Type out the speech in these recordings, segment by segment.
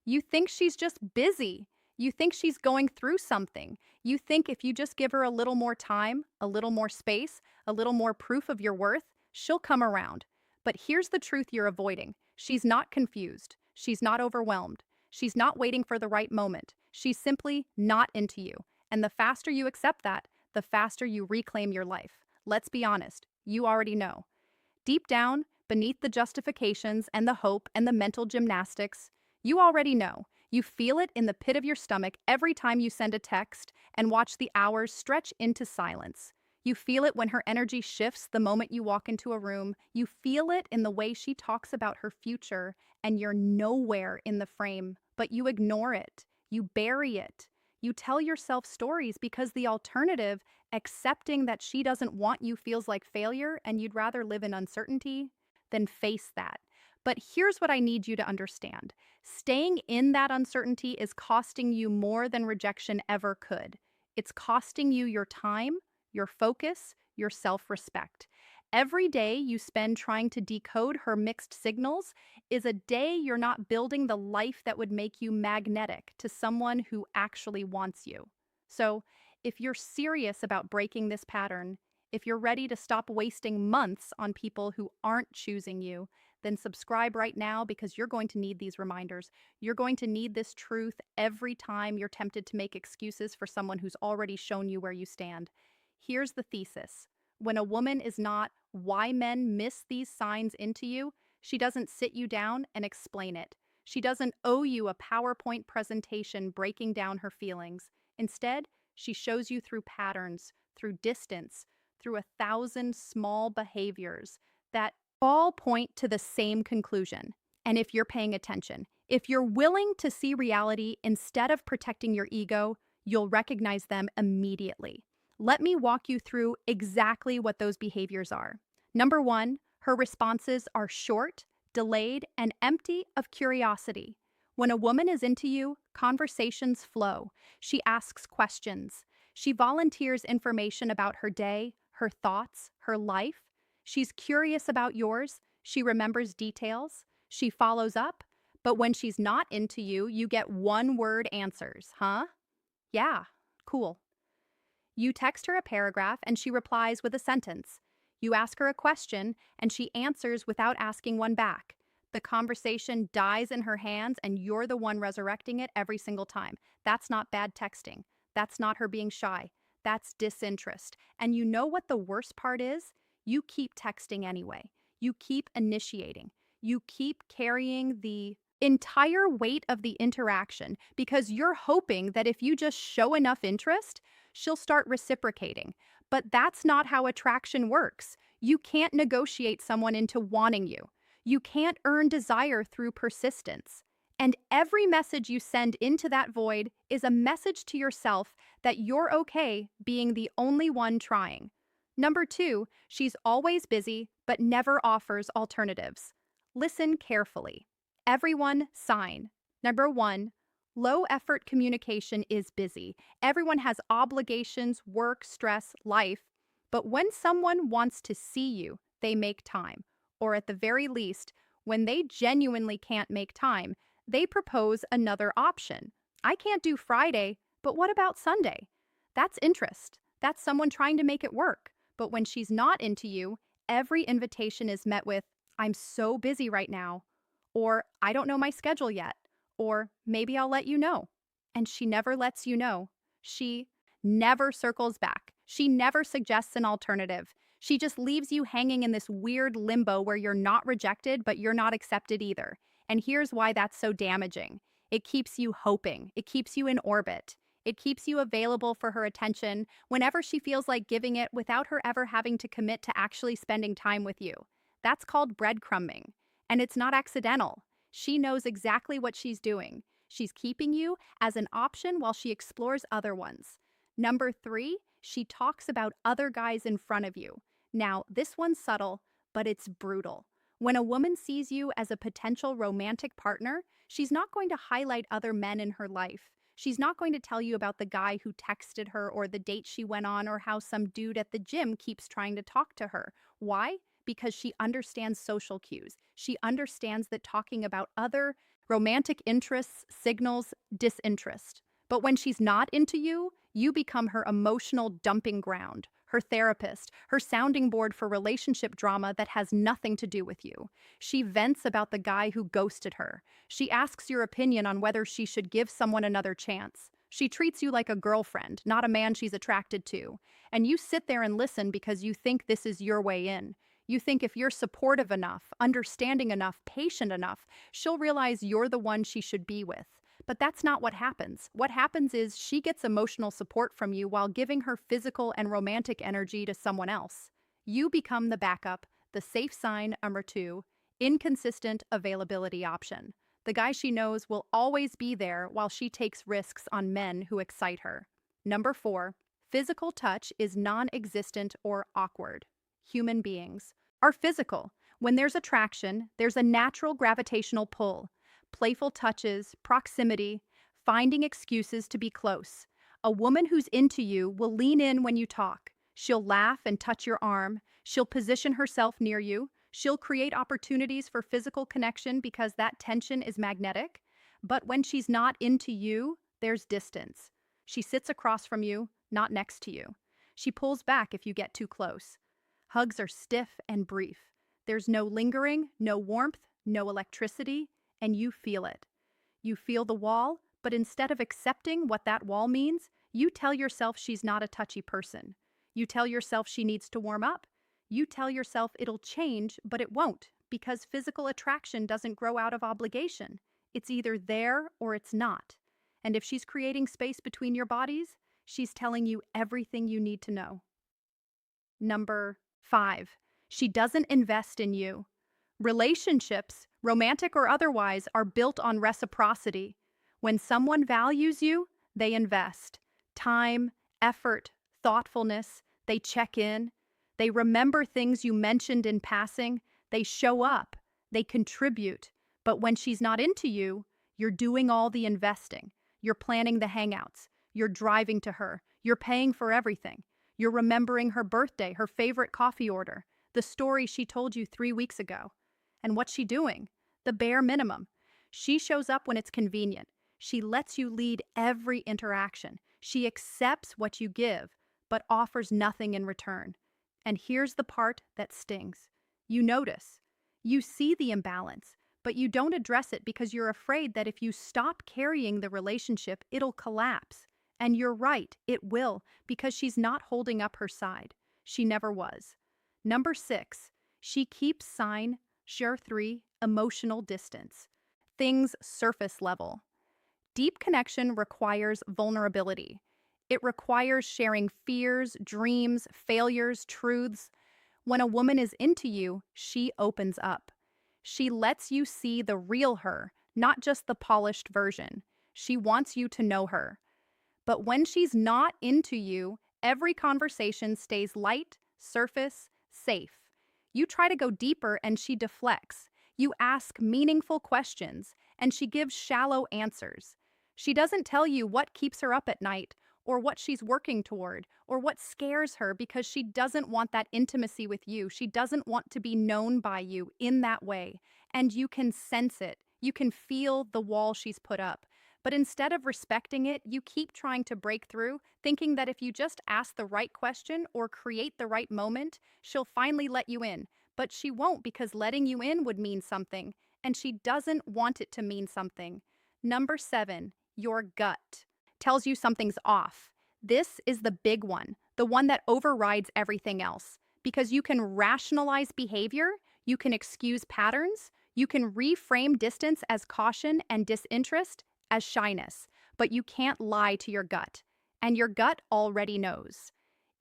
You think she's just busy. You think she's going through something. You think if you just give her a little more time, a little more space, a little more proof of your worth, she'll come around. But here's the truth you're avoiding. She's not confused. She's not overwhelmed. She's not waiting for the right moment. She's simply not into you. And the faster you accept that, the faster you reclaim your life. Let's be honest, you already know. Deep down, beneath the justifications and the hope and the mental gymnastics, you already know. You feel it in the pit of your stomach every time you send a text and watch the hours stretch into silence. You feel it when her energy shifts the moment you walk into a room. You feel it in the way she talks about her future, and you're nowhere in the frame, but you ignore it. You bury it. You tell yourself stories because the alternative, accepting that she doesn't want you, feels like failure and you'd rather live in uncertainty, then face that. But here's what I need you to understand. Staying in that uncertainty is costing you more than rejection ever could. It's costing you your time, your focus, your self-respect. Every day you spend trying to decode her mixed signals is a day you're not building the life that would make you magnetic to someone who actually wants you. So, if you're serious about breaking this pattern, if you're ready to stop wasting months on people who aren't choosing you, then subscribe right now because you're going to need these reminders. You're going to need this truth every time you're tempted to make excuses for someone who's already shown you where you stand. Here's the thesis. When a woman is not why men miss these signs into you, she doesn't sit you down and explain it. She doesn't owe you a PowerPoint presentation breaking down her feelings. Instead, she shows you through patterns, through distance, through 1,000 small behaviors that all point to the same conclusion. And if you're paying attention, if you're willing to see reality instead of protecting your ego, you'll recognize them immediately. Let me walk you through exactly what those behaviors are. Number one, her responses are short, delayed, and empty of curiosity. When a woman is into you, conversations flow. She asks questions. She volunteers information about her day, her thoughts, her life. She's curious about yours. She remembers details. She follows up. But when she's not into you, you get one-word answers. Huh? Yeah, cool. You text her a paragraph and she replies with a sentence. You ask her a question and she answers without asking one back. The conversation dies in her hands and you're the one resurrecting it every single time. That's not bad texting. That's not her being shy. That's disinterest. And you know what the worst part is? You keep texting anyway. You keep initiating. You keep carrying the entire weight of the interaction because you're hoping that if you just show enough interest, she'll start reciprocating. But that's not how attraction works. You can't negotiate someone into wanting you. You can't earn desire through persistence. And every message you send into that void is a message to yourself that you're okay being the only one trying. Number two, she's always busy but never offers alternatives. Listen carefully. Everyone, sign. Number one, low effort communication is busy. Everyone has obligations, work, stress, life. But when someone wants to see you, they make time. Or at the very least, when they genuinely can't make time, they propose another option. I can't do Friday, but what about Sunday? That's interest. That's someone trying to make it work. But when she's not into you, every invitation is met with, I'm so busy right now. Or, I don't know my schedule yet. Or, maybe I'll let you know. And she never lets you know. She never circles back. She never suggests an alternative. She just leaves you hanging in this weird limbo where you're not rejected, but you're not accepted either. And here's why that's so damaging. It keeps you hoping. It keeps you in orbit. It keeps you available for her attention whenever she feels like giving it without her ever having to commit to actually spending time with you. That's called breadcrumbing. And it's not accidental. She knows exactly what she's doing. She's keeping you as an option while she explores other ones. Number three, she talks about other guys in front of you. Now, this one's subtle, but it's brutal. When a woman sees you as a potential romantic partner, she's not going to highlight other men in her life. She's not going to tell you about the guy who texted her or the date she went on or how some dude at the gym keeps trying to talk to her. Why? Because she understands social cues. She understands that talking about other Romantic interests signals disinterest. But when she's not into you, you become her emotional dumping ground, her therapist, her sounding board for relationship drama that has nothing to do with you. She vents about the guy who ghosted her. She asks your opinion on whether she should give someone another chance. She treats you like a girlfriend, not a man she's attracted to. And you sit there and listen because you think this is your way in. You think if you're supportive enough, understanding enough, patient enough, she'll realize you're the one she should be with. But that's not what happens. What happens is she gets emotional support from you while giving her physical and romantic energy to someone else. You become the backup, the safe sign, number two, inconsistent availability option. The guy she knows will always be there while she takes risks on men who excite her. Number four, physical touch is non-existent or awkward. Human beings are physical. When there's attraction, there's a natural gravitational pull. Playful touches, proximity, finding excuses to be close. A woman who's into you will lean in when you talk. She'll laugh and touch your arm. She'll position herself near you. She'll create opportunities for physical connection because that tension is magnetic. But when she's not into you, there's distance. She sits across from you, not next to you. She pulls back if you get too close. Hugs are stiff and brief. There's no lingering, no warmth, no electricity, and you feel it. You feel the wall, but instead of accepting what that wall means, you tell yourself she's not a touchy person. You tell yourself she needs to warm up. You tell yourself it'll change, but it won't, because physical attraction doesn't grow out of obligation. It's either there or it's not. And if she's creating space between your bodies, she's telling you everything you need to know. Number five, she doesn't invest in you. Relationships, romantic or otherwise, are built on reciprocity. When someone values you, they invest time, effort, thoughtfulness. They check in. They remember things you mentioned in passing. They show up. They contribute. But when she's not into you, you're doing all the investing. You're planning the hangouts. You're driving to her. You're paying for everything. You're remembering her birthday, her favorite coffee order, the story she told you 3 weeks ago. And what's she doing? The bare minimum. She shows up when it's convenient. She lets you lead every interaction. She accepts what you give, but offers nothing in return. And here's the part that stings. You notice. You see the imbalance, but you don't address it because you're afraid that if you stop carrying the relationship, it'll collapse. And you're right, it will, because she's not holding up her side. She never was. Number six, she keeps sign. Share 3, emotional distance. Things surface level. Deep connection requires vulnerability. It requires sharing fears, dreams, failures, truths. When a woman is into you, she opens up. She lets you see the real her, not just the polished version. She wants you to know her. But when she's not into you, every conversation stays light, surface, safe. You try to go deeper and she deflects. You ask meaningful questions and she gives shallow answers. She doesn't tell you what keeps her up at night or what she's working toward or what scares her because she doesn't want that intimacy with you. She doesn't want to be known by you in that way. And you can sense it. You can feel the wall she's put up. But instead of respecting it, you keep trying to break through, thinking that if you just ask the right question or create the right moment, she'll finally let you in. But she won't because letting you in would mean something, and she doesn't want it to mean something. Number 7, your gut tells you something's off. This is the big one, the one that overrides everything else. Because you can rationalize behavior, you can excuse patterns, you can reframe distance as caution and disinterest as shyness, but you can't lie to your gut. And your gut already knows.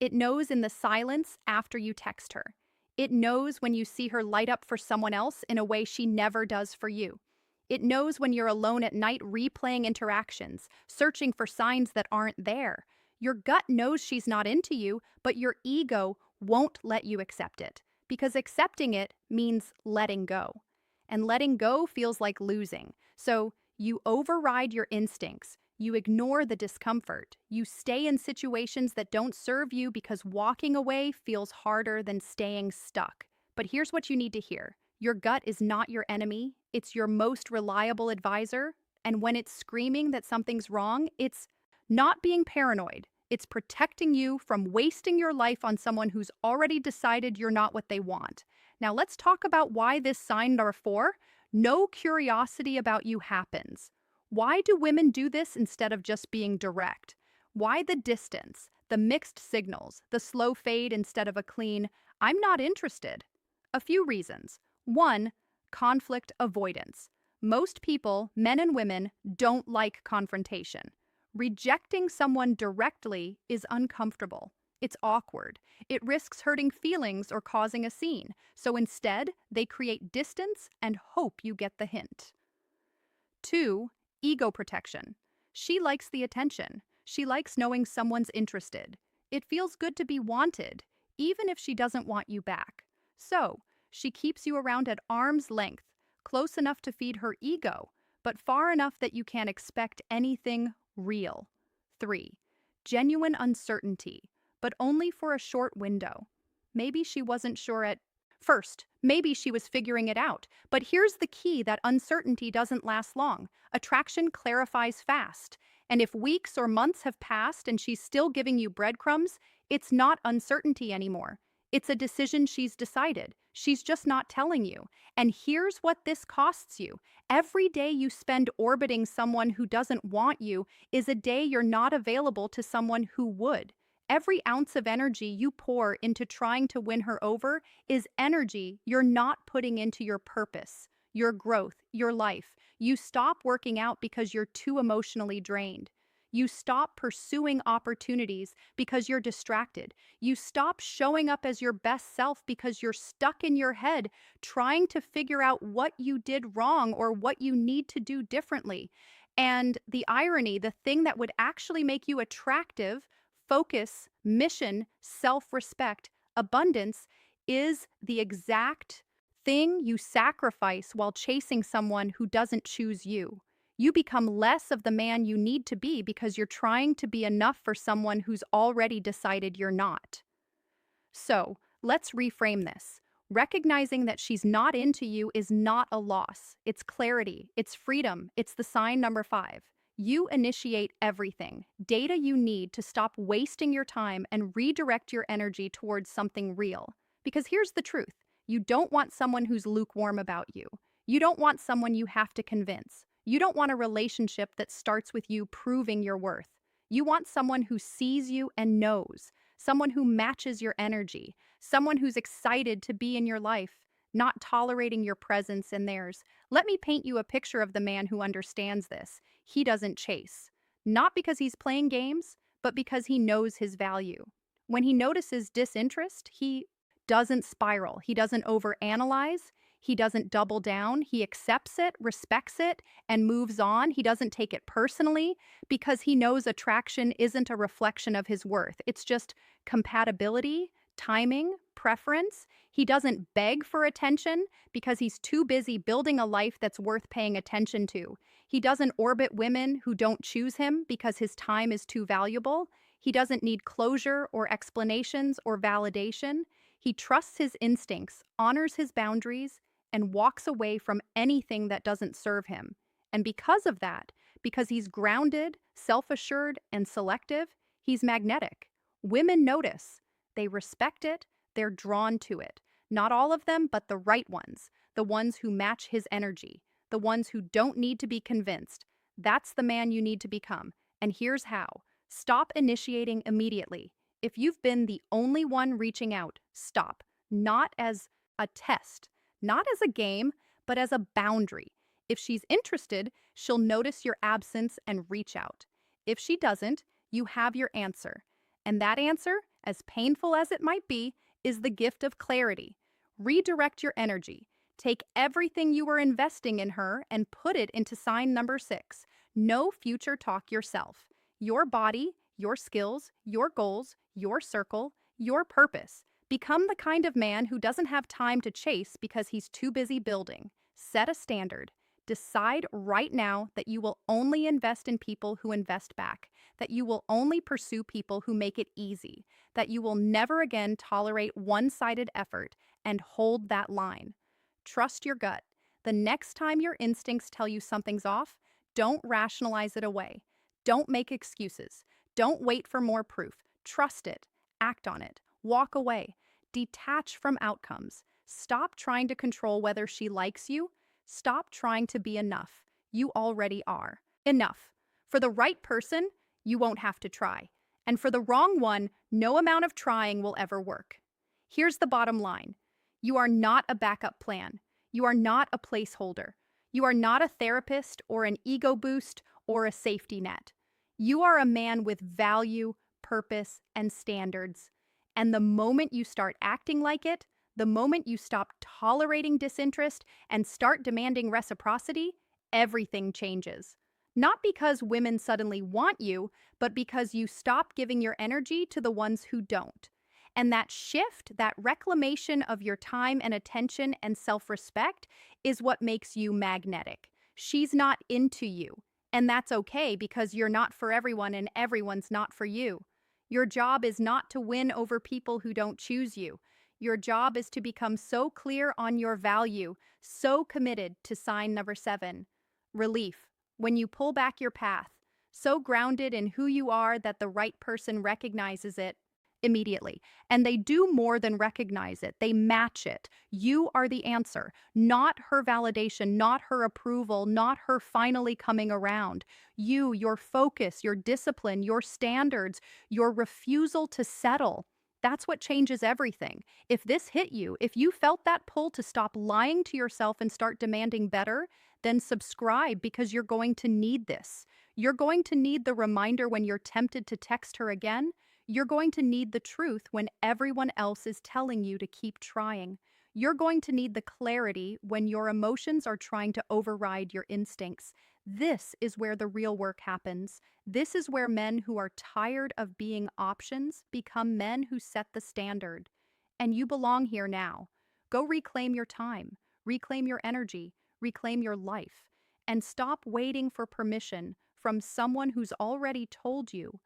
It knows in the silence after you text her. It knows when you see her light up for someone else in a way she never does for you. It knows when you're alone at night replaying interactions, searching for signs that aren't there. Your gut knows she's not into you, but your ego won't let you accept it, because accepting it means letting go. And letting go feels like losing. So you override your instincts. You ignore the discomfort. You stay in situations that don't serve you because walking away feels harder than staying stuck. But here's what you need to hear. Your gut is not your enemy, it's your most reliable advisor. And when it's screaming that something's wrong, it's not being paranoid. It's protecting you from wasting your life on someone who's already decided you're not what they want. Now, let's talk about why this sign number 4, no curiosity about you happens. Why do women do this instead of just being direct? Why the distance, the mixed signals, the slow fade instead of a clean, I'm not interested? A few reasons. One, conflict avoidance. Most people, men and women, don't like confrontation. Rejecting someone directly is uncomfortable. It's awkward. It risks hurting feelings or causing a scene. So instead, they create distance and hope you get the hint. 2, ego protection. She likes the attention. She likes knowing someone's interested. It feels good to be wanted, even if she doesn't want you back. So, she keeps you around at arm's length, close enough to feed her ego, but far enough that you can't expect anything real. 3, genuine uncertainty, but only for a short window. Maybe she wasn't sure at first. Maybe she was figuring it out. But here's the key: that uncertainty doesn't last long. Attraction clarifies fast. And if weeks or months have passed and she's still giving you breadcrumbs, it's not uncertainty anymore. It's a decision she's decided. She's just not telling you. And here's what this costs you. Every day you spend orbiting someone who doesn't want you is a day you're not available to someone who would. Every ounce of energy you pour into trying to win her over is energy you're not putting into your purpose, your growth, your life. You stop working out because you're too emotionally drained. You stop pursuing opportunities because you're distracted. You stop showing up as your best self because you're stuck in your head trying to figure out what you did wrong or what you need to do differently. And the irony, the thing that would actually make you attractive, focus, mission, self-respect, abundance, is the exact thing you sacrifice while chasing someone who doesn't choose you. You become less of the man you need to be because you're trying to be enough for someone who's already decided you're not. So, let's reframe this. Recognizing that she's not into you is not a loss. It's clarity, it's freedom, it's the sign number 5. You initiate everything, data you need to stop wasting your time and redirect your energy towards something real. Because here's the truth: you don't want someone who's lukewarm about you. You don't want someone you have to convince. You don't want a relationship that starts with you proving your worth. You want someone who sees you and knows, someone who matches your energy, someone who's excited to be in your life, not tolerating your presence and theirs. Let me paint you a picture of the man who understands this. He doesn't chase, not because he's playing games, but because he knows his value. When he notices disinterest, he doesn't spiral. He doesn't overanalyze. He doesn't double down. He accepts it, respects it, and moves on. He doesn't take it personally because he knows attraction isn't a reflection of his worth. It's just compatibility, timing, preference. He doesn't beg for attention because he's too busy building a life that's worth paying attention to. He doesn't orbit women who don't choose him because his time is too valuable. He doesn't need closure or explanations or validation. He trusts his instincts, honors his boundaries, and walks away from anything that doesn't serve him. And because of that, because he's grounded, self-assured, and selective, he's magnetic. Women notice. They respect it. They're drawn to it. Not all of them, but the right ones. The ones who match his energy. The ones who don't need to be convinced. That's the man you need to become. And here's how. Stop initiating immediately. If you've been the only one reaching out, stop. Not as a test, not as a game, but as a boundary. If she's interested, she'll notice your absence and reach out. If she doesn't, you have your answer. And that answer, as painful as it might be, is the gift of clarity. Redirect your energy. Take everything you were investing in her and put it into sign number 6. No future talk yourself. Your body, your skills, your goals, your circle, your purpose. Become the kind of man who doesn't have time to chase because he's too busy building. Set a standard. Decide right now that you will only invest in people who invest back, that you will only pursue people who make it easy, that you will never again tolerate one-sided effort, and hold that line. Trust your gut. The next time your instincts tell you something's off, don't rationalize it away. Don't make excuses. Don't wait for more proof. Trust it. Act on it. Walk away. Detach from outcomes. Stop trying to control whether she likes you. Stop trying to be enough. You already are. Enough. For the right person, you won't have to try. And for the wrong one, no amount of trying will ever work. Here's the bottom line. You are not a backup plan. You are not a placeholder. You are not a therapist or an ego boost or a safety net. You are a man with value, purpose, and standards. And the moment you start acting like it, the moment you stop tolerating disinterest and start demanding reciprocity, everything changes. Not because women suddenly want you, but because you stop giving your energy to the ones who don't. And that shift, that reclamation of your time and attention and self-respect is what makes you magnetic. She's not into you. And that's okay because you're not for everyone and everyone's not for you. Your job is not to win over people who don't choose you. Your job is to become so clear on your value, so committed to sign number 7. Relief. When you pull back your path, so grounded in who you are that the right person recognizes it immediately. And they do more than recognize it, they match it. You are the answer, not her validation, not her approval, not her finally coming around. You, your focus, your discipline, your standards, your refusal to settle. That's what changes everything. If this hit you, if you felt that pull to stop lying to yourself and start demanding better, then subscribe because you're going to need this. You're going to need the reminder when you're tempted to text her again. You're going to need the truth when everyone else is telling you to keep trying. You're going to need the clarity when your emotions are trying to override your instincts. This is where the real work happens. This is where men who are tired of being options become men who set the standard. And you belong here now. Go reclaim your time, reclaim your energy, reclaim your life, and stop waiting for permission from someone who's already told you